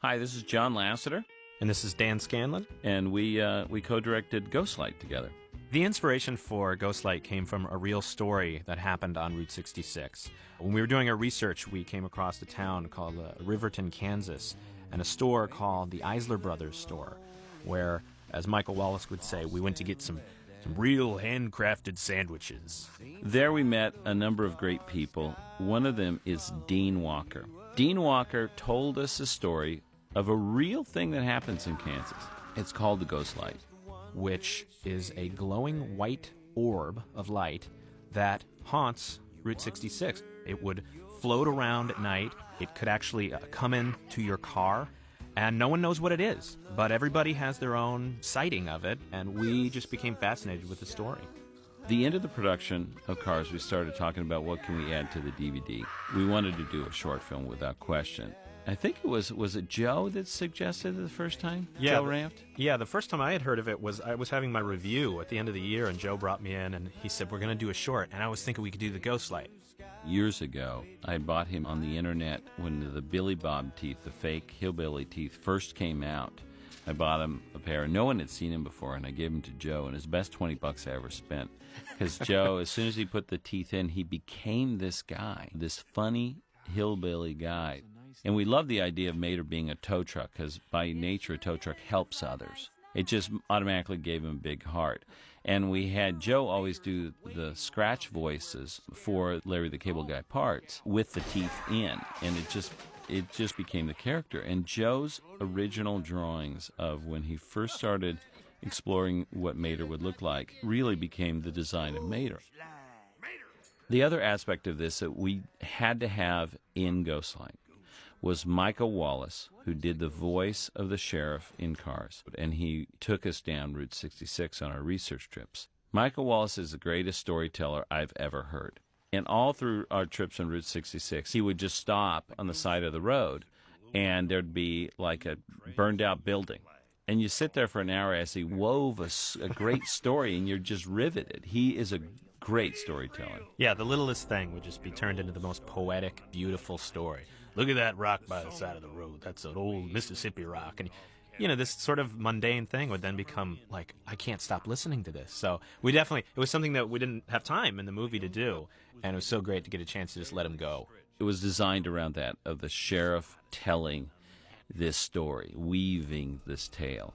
Hi, this is John Lasseter, And this is Dan Scanlon. and we co-directed Ghostlight together. The inspiration for Ghostlight came from a real story that happened on Route 66. When we were doing our research, we came across a town called Riverton, Kansas, and a store called the Eisler Brothers store, where, as Michael Wallace would say, we went to get some real handcrafted sandwiches. There we met a number of great people. One of them is Dean Walker. Dean Walker told us a story of a real thing that happens in Kansas. It's called the Ghostlight, Which is a glowing white orb of light that haunts Route 66. It would float around at night. It could actually come into your car, and no one knows what it is. But everybody has their own sighting of it, and we just became fascinated with the story. The end of the production of Cars, we started talking about what can we add to the DVD. We wanted to do a short film without question. I think it was it Joe that suggested it the first time? Yeah, Joe Ranft? Yeah, the first time I had heard of it was I was having my review at the end of the year, and Joe brought me in, and he said, we're going to do a short, and I was thinking we could do the Ghostlight. Years ago, I bought him on the internet when the Billy Bob teeth, the fake hillbilly teeth, first came out. I bought him a pair. No one had seen him before, and I gave him to Joe, and his best $20 I ever spent. Because Joe, as soon as he put the teeth in, he became this guy, this funny hillbilly guy. And we love the idea of Mater being a tow truck, because by nature, a tow truck helps others. It just automatically gave him a big heart. And we had Joe always do the scratch voices for Larry the Cable Guy parts with the teeth in, and it just became the character. And Joe's original drawings of when he first started exploring what Mater would look like really became the design of Mater. The other aspect of this that we had to have in Ghostlight was Michael Wallace, who did the voice of the sheriff in Cars, and he took us down Route 66 on our research trips. Michael Wallace is the greatest storyteller I've ever heard. And all through our trips on Route 66, he would just stop on the side of the road, and there'd be like a burned-out building. And you sit there for an hour as he wove a great story, and you're just riveted. He is a great storyteller. Yeah, the littlest thing would just be turned into the most poetic, beautiful story. Look at that rock by the side of the road. That's an old Mississippi rock. And, you know, this sort of mundane thing would then become like, I can't stop listening to this. So it was something that we didn't have time in the movie to do. And it was so great to get a chance to just let him go. It was designed around that, of the sheriff telling this story, weaving this tale.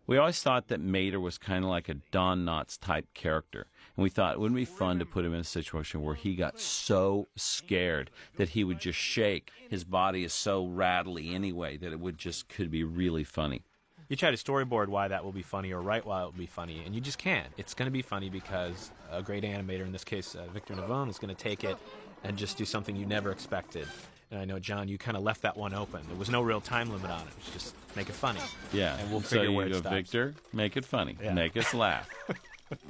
We always thought that Mater was kind of like a Don Knotts type character. And we thought it wouldn't be fun to put him in a situation where he got so scared that he would just shake. His body is so rattly anyway that it could be really funny. You try to storyboard why that will be funny or write why it will be funny, and you just can't. It's going to be funny because a great animator, in this case Victor Navone, is going to take it and just do something you never expected. And I know, John, you kind of left that one open. There was no real time limit on it. It was just make it funny. Yeah. And we'll so figure you where it go, stops. Victor, make it funny. Yeah. Make us laugh.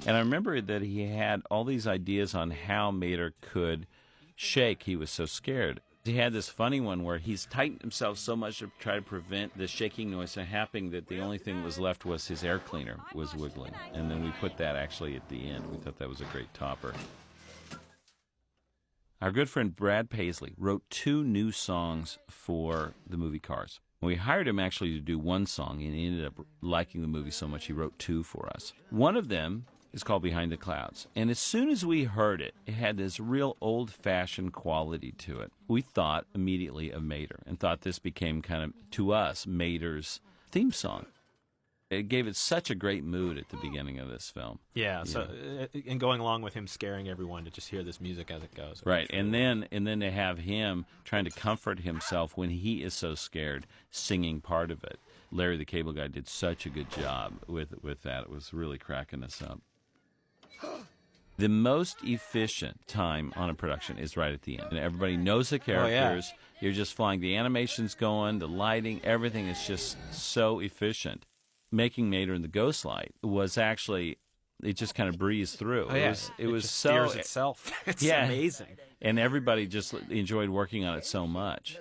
And I remember that he had all these ideas on how Mater could shake. He was so scared. He had this funny one where he's tightened himself so much to try to prevent the shaking noise from happening that the only thing that was left was his air cleaner was wiggling. And then we put that actually at the end. We thought that was a great topper. Our good friend Brad Paisley wrote 2 new songs for the movie Cars. We hired him actually to do one song, and he ended up liking the movie so much he wrote 2 for us. One of them is called Behind the Clouds. And as soon as we heard it, it had this real old-fashioned quality to it. We thought immediately of Mater and thought this became kind of, to us, Mater's theme song. It gave it such a great mood at the beginning of this film. Yeah, so and going along with him scaring everyone to just hear this music as it goes. Right, and then to have him trying to comfort himself when he is so scared, singing part of it. Larry the Cable Guy did such a good job with that. It was really cracking us up. The most efficient time on a production is right at the end. And everybody knows the characters. Oh, yeah. You're just flying. The animation's going, the lighting, everything is just so efficient. Making Mater in the Ghostlight was actually, it just kind of breezed through. Oh, yeah. It was just so steers itself. It's amazing. And everybody just enjoyed working on it so much.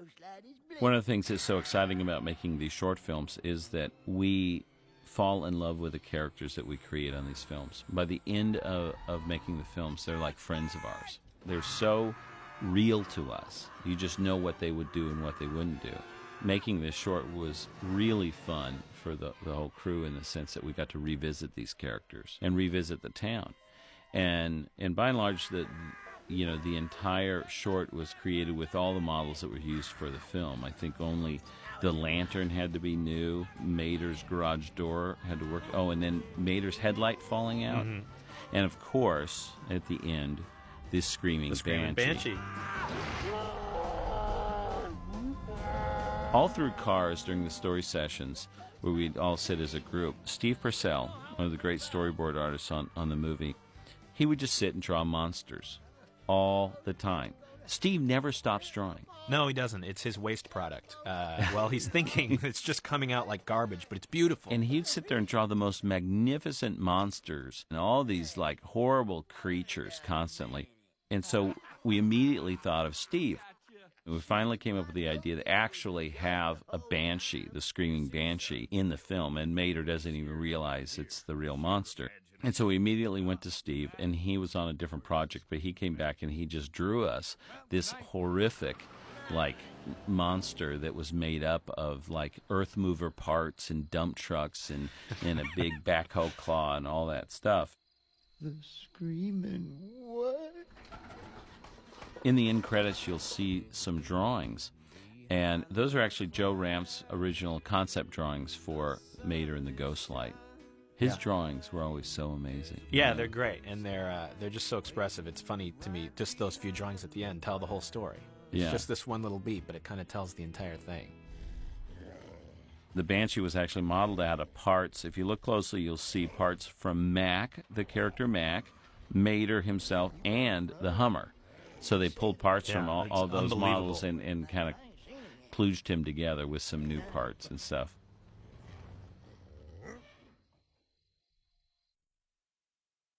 One of the things that's so exciting about making these short films is that we fall in love with the characters that we create on these films. By the end of making the films, they're like friends of ours. They're so real to us. You just know what they would do and what they wouldn't do. Making this short was really fun for the whole crew, in the sense that we got to revisit these characters and revisit the town. And by and large, the entire short was created with all the models that were used for the film. I think only the lantern had to be new. Mater's garage door had to work. Oh, and then Mater's headlight falling out. Mm-hmm. And of course, at the end, this screaming banshee. All through Cars, during the story sessions, where we'd all sit as a group, Steve Purcell, one of the great storyboard artists on the movie, he would just sit and draw monsters all the time. Steve never stops drawing. No, he doesn't. It's his waste product. Well, he's thinking it's just coming out like garbage, but it's beautiful. And he'd sit there and draw the most magnificent monsters and all these like horrible creatures constantly. And so we immediately thought of Steve. And we finally came up with the idea to actually have a banshee, the screaming banshee, in the film. And Mater doesn't even realize it's the real monster. And so we immediately went to Steve, and he was on a different project, but he came back and he just drew us this horrific, like, monster that was made up of, like, earth mover parts and dump trucks and a big backhoe claw and all that stuff. The screaming what? In the end credits, you'll see some drawings, and those are actually Joe Ramp's original concept drawings for Mater and the Ghost Light. His drawings were always so amazing. Yeah, they're great, and they're just so expressive. It's funny to me, just those few drawings at the end tell the whole story. It's just this one little beat, but it kind of tells the entire thing. The Banshee was actually modeled out of parts. If you look closely, you'll see parts from Mac, the character Mac, Mater himself, and the Hummer. So they pulled parts from all those models and kind of kludged him together with some new parts and stuff.